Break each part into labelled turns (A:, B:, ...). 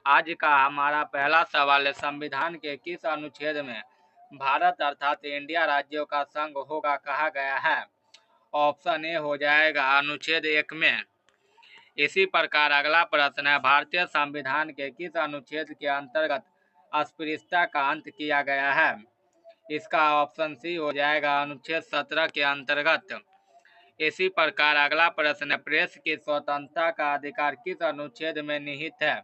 A: आज का हमारा पहला सवाल है, संविधान के किस अनुच्छेद में भारत अर्थात इंडिया राज्यों का संघ होगा कहा गया है? ऑप्शन ए हो जाएगा अनुच्छेद 1 में। इसी प्रकार अगला प्रश्न है, भारतीय संविधान के किस अनुच्छेद के अंतर्गत अस्पृश्यता का अंत किया गया है? इसका ऑप्शन सी हो जाएगा अनुच्छेद 17 के अंतर्गत। इसी प्रकार अगला प्रश्न है, प्रेस की स्वतंत्रता का अधिकार किस अनुच्छेद में निहित है?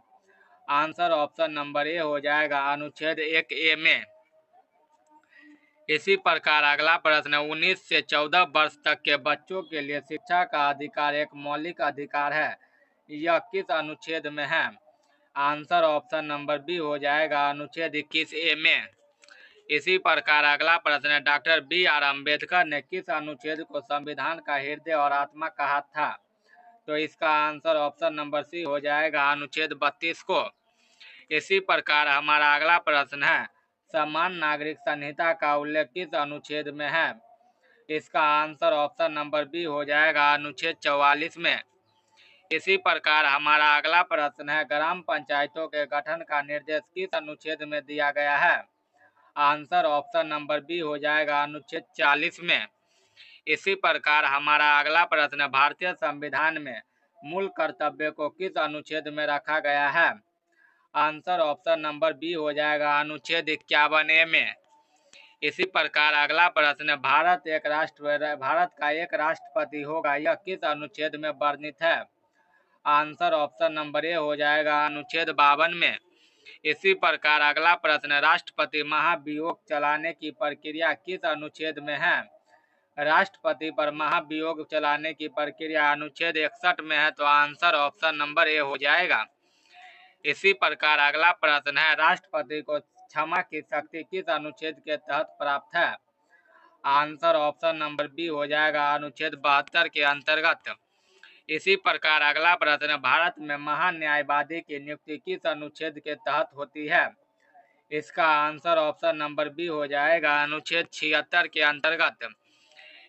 A: आंसर ऑप्शन नंबर ए हो जाएगा अनुच्छेद 1 ए में। इसी प्रकार अगला प्रश्न, 19 से 14 वर्ष तक के बच्चों के लिए शिक्षा का अधिकार एक मौलिक अधिकार है, यह किस अनुच्छेद में है? आंसर ऑप्शन नंबर बी हो जाएगा अनुच्छेद 21 ए में। इसी प्रकार अगला प्रश्न है, डॉक्टर बी.आर. अम्बेडकर ने किस अनुच्छेद को संविधान का हृदय और आत्मा कहा था? तो इसका आंसर ऑप्शन नंबर सी हो जाएगा अनुच्छेद 32 को। इसी प्रकार हमारा अगला प्रश्न है, समान नागरिक संहिता का उल्लेख किस अनुच्छेद में है? इसका आंसर ऑप्शन नंबर बी हो जाएगा अनुच्छेद 44 में। इसी प्रकार हमारा अगला प्रश्न है, ग्राम पंचायतों के गठन का निर्देश किस अनुच्छेद में दिया गया है? आंसर ऑप्शन नंबर बी हो जाएगा अनुच्छेद 40 में। इसी प्रकार हमारा अगला प्रश्न, भारतीय संविधान में मूल कर्तव्य को किस अनुच्छेद में रखा गया है? आंसर ऑप्शन नंबर बी हो जाएगा अनुच्छेद 51 में। इसी प्रकार अगला प्रश्न, भारत का एक राष्ट्रपति होगा, यह किस अनुच्छेद में वर्णित है? आंसर ऑप्शन नंबर ए हो जाएगा अनुच्छेद 52 में। इसी प्रकार अगला प्रश्न, राष्ट्रपति महाभियोग चलाने की प्रक्रिया किस अनुच्छेद में है? राष्ट्रपति पर महाभियोग चलाने की प्रक्रिया अनुच्छेद 61 में है, तो आंसर ऑप्शन नंबर ए हो जाएगा। इसी प्रकार अगला प्रश्न है, राष्ट्रपति को क्षमा की शक्ति किस अनुच्छेद के तहत प्राप्त है? आंसर ऑप्शन नंबर बी हो जाएगा अनुच्छेद 72 के अंतर्गत। इसी प्रकार अगला प्रश्न, भारत में महान्यायवादी की नियुक्ति किस अनुच्छेद के तहत होती है? इसका आंसर ऑप्शन नंबर बी हो जाएगा अनुच्छेद 76 के अंतर्गत।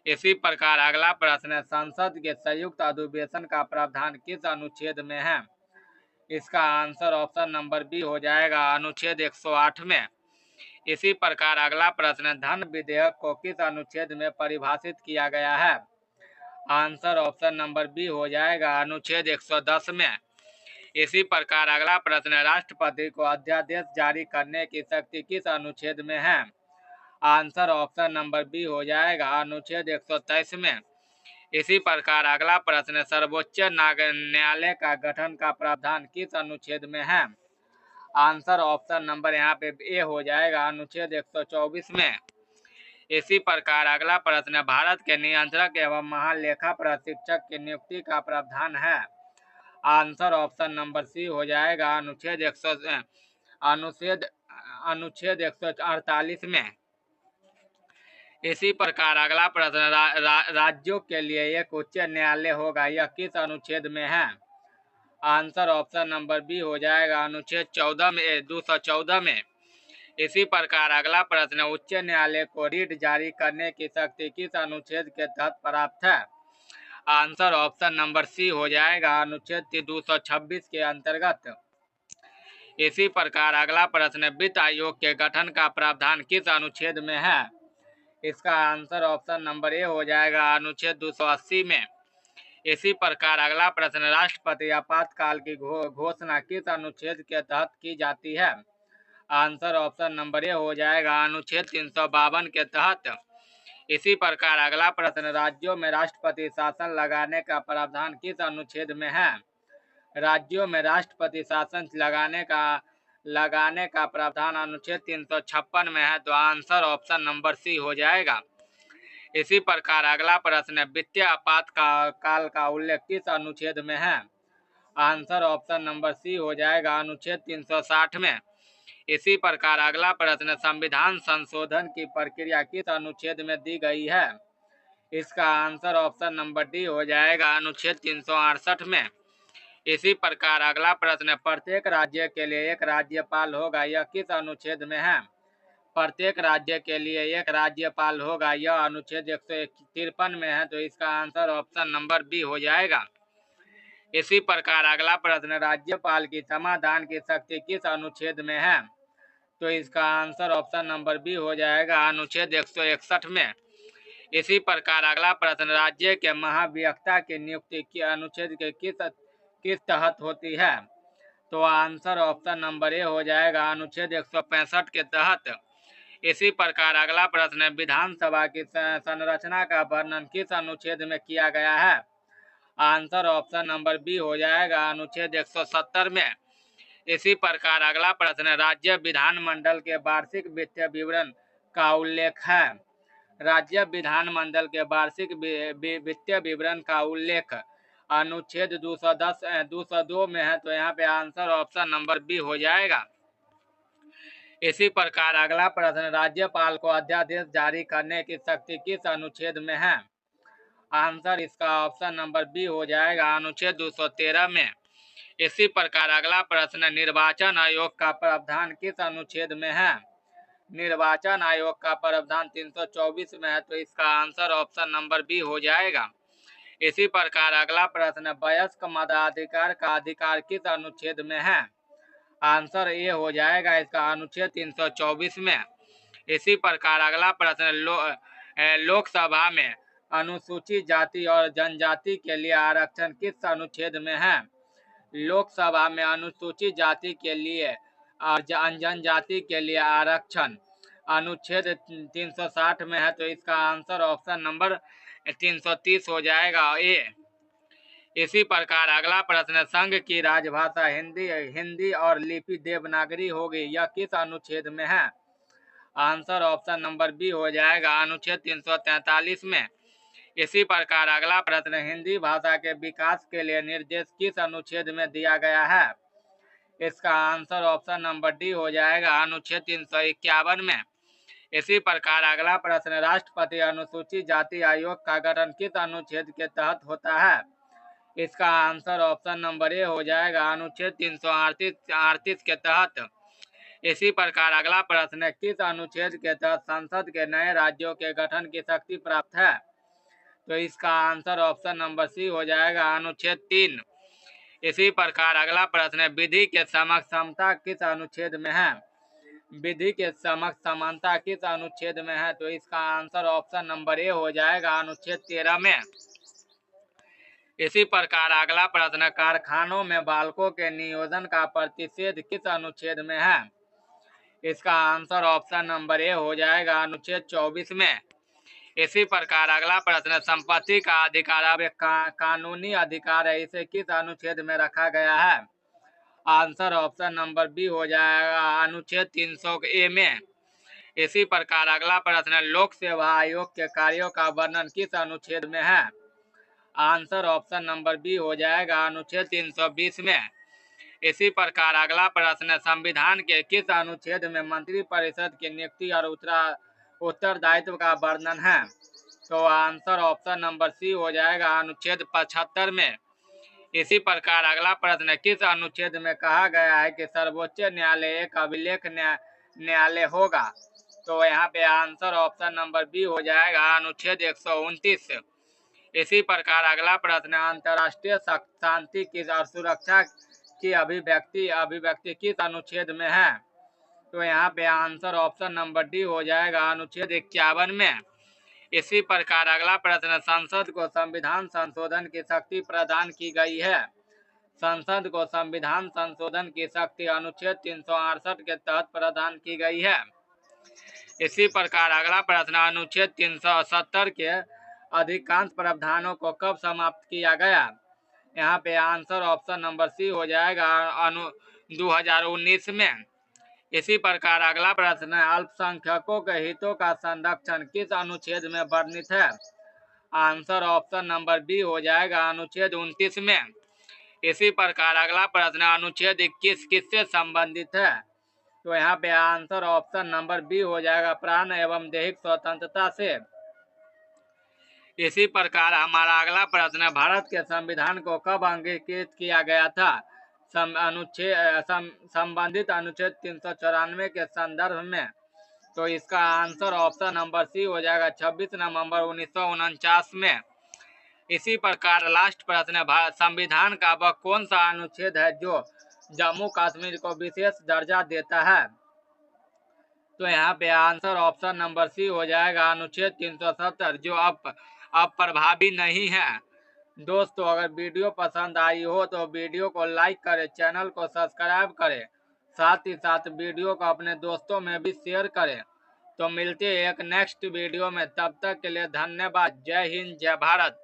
A: इसी प्रकार अगला प्रश्न, संसद के संयुक्त अधिवेशन का प्रावधान किस अनुच्छेद में है? इसका आंसर ऑप्शन नंबर बी हो जाएगा अनुच्छेद 108 में। इसी प्रकार अगला प्रश्न, धन विधेयक को किस अनुच्छेद में परिभाषित किया गया है? आंसर ऑप्शन नंबर बी हो जाएगा अनुच्छेद 110 में। इसी प्रकार अगला प्रश्न, राष्ट्रपति को अध्यादेश जारी करने की शक्ति किस अनुच्छेद में है? आंसर ऑप्शन नंबर बी हो जाएगा अनुच्छेद 123 में। इसी प्रकार अगला प्रश्न, सर्वोच्च न्यायालय का गठन का प्रावधान किस अनुच्छेद में है? आंसर ऑप्शन नंबर यहाँ पे ए हो जाएगा अनुच्छेद 124 में। इसी प्रकार अगला प्रश्न, भारत के नियंत्रक एवं महालेखा परीक्षक की नियुक्ति का प्रावधान है? आंसर ऑप्शन नंबर सी हो जाएगा अनुच्छेद 148 में। इसी प्रकार अगला प्रश्न, राज्यों के लिए एक उच्च न्यायालय होगा, यह किस अनुच्छेद में है? आंसर ऑप्शन नंबर बी हो जाएगा अनुच्छेद 214 में। इसी प्रकार अगला प्रश्न, उच्च न्यायालय को रीट जारी करने की शक्ति किस अनुच्छेद के तहत प्राप्त है? आंसर ऑप्शन नंबर सी हो जाएगा अनुच्छेद 226 के अंतर्गत। इसी प्रकार अगला प्रश्न, वित्त आयोग के गठन का प्रावधान किस अनुच्छेद में है? इसका आंसर ऑप्शन नंबर ए हो जाएगा अनुच्छेद 280 में। इसी प्रकार अगला प्रश्न, राष्ट्रपति आपातकाल की घोषणा किस अनुच्छेद के तहत की जाती है? आंसर ऑप्शन नंबर ए हो जाएगा अनुच्छेद 352 के तहत। इसी प्रकार अगला प्रश्न, राज्यों में राष्ट्रपति शासन लगाने का प्रावधान किस अनुच्छेद में है? राज्यों में राष्ट्रपति शासन लगाने का प्रावधान अनुच्छेद 356 में है, तो आंसर ऑप्शन नंबर सी हो जाएगा। इसी प्रकार अगला प्रश्न, वित्तीय आपातकाल का उल्लेख किस अनुच्छेद में है? आंसर ऑप्शन नंबर सी हो जाएगा अनुच्छेद 360 में। इसी प्रकार अगला प्रश्न, संविधान संशोधन की प्रक्रिया किस अनुच्छेद में दी गई है? इसका आंसर ऑप्शन नंबर डी हो जाएगा अनुच्छेद 368 में। इसी प्रकार अगला प्रश्न, प्रत्येक राज्य के लिए एक राज्यपाल होगा, यह किस अनुच्छेद में है? प्रत्येक राज्य के लिए एक राज्यपाल होगा, यह अनुच्छेद 153 में है, तो इसका आंसर ऑप्शन नंबर बी हो जाएगा। इसी प्रकार अगला प्रश्न, राज्यपाल की समाधान की शक्ति किस अनुच्छेद में है? तो इसका आंसर ऑप्शन नंबर बी हो जाएगा, अनुच्छेद 161 में। इसी प्रकार अगला प्रश्न, राज्य के महाभियंता की नियुक्ति के अनुच्छेद के किस तहत होती है? तो आंसर ऑप्शन नंबर ए हो जाएगा, अनुच्छेद 165 के तहत। इसी प्रकार अगला प्रश्न, विधानसभा की संरचना का वर्णन किस अनुच्छेद में किया गया है? आंसर ऑप्शन नंबर बी हो जाएगा, अनुच्छेद 170 में। इसी प्रकार अगला प्रश्न, राज्य विधानमंडल के वार्षिक वित्तीय विवरण का उल्लेख है। राज्य विधानमंडल के वार्षिक वित्तीय विवरण का उल्लेख अनुच्छेद 202 में है, तो यहाँ पे आंसर ऑप्शन नंबर बी हो जाएगा। इसी प्रकार अगला प्रश्न, राज्यपाल को अध्यादेश जारी करने की शक्ति किस अनुच्छेद में है? आंसर इसका ऑप्शन नंबर बी हो जाएगा, अनुच्छेद 213 में। इसी प्रकार अगला प्रश्न, निर्वाचन आयोग का प्रावधान किस अनुच्छेद में है? निर्वाचन आयोग का प्रावधान 324 में है, तो इसका आंसर ऑप्शन नंबर बी हो जाएगा। इसी प्रकार अगला प्रश्न, वयस्क मताधिकार का अधिकार किस अनुच्छेद में है? आंसर ए हो जाएगा इसका, अनुच्छेद 324 में। इसी प्रकार अगला प्रश्न, लोकसभा में अनुसूचित जाति और जनजाति के लिए आरक्षण किस अनुच्छेद में है? लोकसभा में अनुसूचित जाति के लिए और जनजाति के लिए आरक्षण अनुच्छेद 360 में है, तो इसका आंसर ऑप्शन नंबर 330 हो जाएगा, ए। इसी प्रकार अगला प्रश्न, संघ की राजभाषा हिंदी और लिपि देवनागरी होगी, यह किस अनुच्छेद में है? आंसर ऑप्शन नंबर बी हो जाएगा, अनुच्छेद 343 में। इसी प्रकार अगला प्रश्न, हिंदी भाषा के विकास के लिए निर्देश किस अनुच्छेद में दिया गया है? इसका आंसर ऑप्शन नंबर डी हो जाएगा, अनुच्छेद 351 में। इसी प्रकार अगला प्रश्न, राष्ट्रपति अनुसूचित जाति आयोग का गठन किस अनुच्छेद के तहत होता है? इसका आंसर ऑप्शन नंबर ए हो जाएगा, अनुच्छेद 338 के तहत। इसी प्रकार अगला प्रश्न, किस अनुच्छेद के तहत संसद के नए राज्यों के गठन की शक्ति प्राप्त है? तो इसका आंसर ऑप्शन नंबर सी हो जाएगा, अनुच्छेद 3। इसी प्रकार अगला प्रश्न, विधि के समक्ष समता किस अनुच्छेद में है? विधि के समक्ष समानता किस अनुच्छेद में है? तो इसका आंसर ऑप्शन नंबर ए हो जाएगा, अनुच्छेद 13 में। इसी प्रकार अगला प्रश्न, कारखानों में बालकों के नियोजन का प्रतिषेध किस अनुच्छेद में है? इसका आंसर ऑप्शन नंबर ए हो जाएगा, अनुच्छेद 24 में। इसी प्रकार अगला प्रश्न, संपत्ति का अधिकार अब एक कानूनी अधिकार है, इसे किस अनुच्छेद में रखा गया है? आंसर ऑप्शन नंबर बी हो जाएगा, अनुच्छेद 300 ए में। इसी प्रकार अगला प्रश्न, लोक सेवा आयोग के कार्यों का वर्णन किस अनुच्छेद में है? आंसर ऑप्शन नंबर बी हो जाएगा, अनुच्छेद 320 में। इसी प्रकार अगला प्रश्न, संविधान के किस अनुच्छेद में मंत्रिपरिषद की नियुक्ति और उत्तरदायित्व का वर्णन है? तो आंसर ऑप्शन नंबर सी हो जाएगा, अनुच्छेद 75 में। इसी प्रकार अगला प्रश्न, किस अनुच्छेद में कहा गया है कि सर्वोच्च न्यायालय एक अभिलेख न्यायालय होगा? तो यहाँ पे आंसर ऑप्शन नंबर बी हो जाएगा, अनुच्छेद 129। इसी प्रकार अगला प्रश्न, अंतर्राष्ट्रीय शांति की और सुरक्षा की अभिव्यक्ति किस अनुच्छेद में है? तो यहाँ पे आंसर ऑप्शन नंबर डी हो जाएगा, अनुच्छेद 51 में। इसी प्रकार अगला प्रश्न, संसद को संविधान संशोधन की शक्ति प्रदान की गई है। संसद को संविधान संशोधन की शक्ति अनुच्छेद 368 के तहत प्रदान की गई है। इसी प्रकार अगला प्रश्न, अनुच्छेद 370 के अधिकांश प्रावधानों को कब समाप्त किया गया? यहाँ पे आंसर ऑप्शन नंबर सी हो जाएगा, 2019 में। इसी प्रकार अगला प्रश्न, अल्पसंख्यकों के हितों का संरक्षण किस अनुच्छेद में वर्णित है? आंसर ऑप्शन नंबर बी हो जाएगा, अनुच्छेद 29 में। इसी प्रकार अगला प्रश्न, अनुच्छेद 21 किससे संबंधित है? तो यहाँ पे आंसर ऑप्शन नंबर बी हो जाएगा, प्राण एवं दैहिक स्वतंत्रता से। इसी प्रकार हमारा अगला प्रश्न, भारत के संविधान को कब अंगीकृत किया गया था? संबंधित अनुच्छेद 394 के संदर्भ में। तो इसका आंसर ऑप्शन नंबर सी हो जाएगा, 26 नवंबर 1949 में। इसी प्रकार लास्ट प्रश्न है, संविधान का वह कौन सा अनुच्छेद है जो जम्मू कश्मीर को विशेष दर्जा देता है? तो यहाँ पे आंसर ऑप्शन नंबर सी हो जाएगा, अनुच्छेद 370, जो अब प्रभावी नहीं है। दोस्तों, अगर वीडियो पसंद आई हो तो वीडियो को लाइक करें, चैनल को सब्सक्राइब करें, साथ ही साथ वीडियो को अपने दोस्तों में भी शेयर करें। तो मिलते हैं एक नेक्स्ट वीडियो में, तब तक के लिए धन्यवाद। जय हिंद, जय भारत।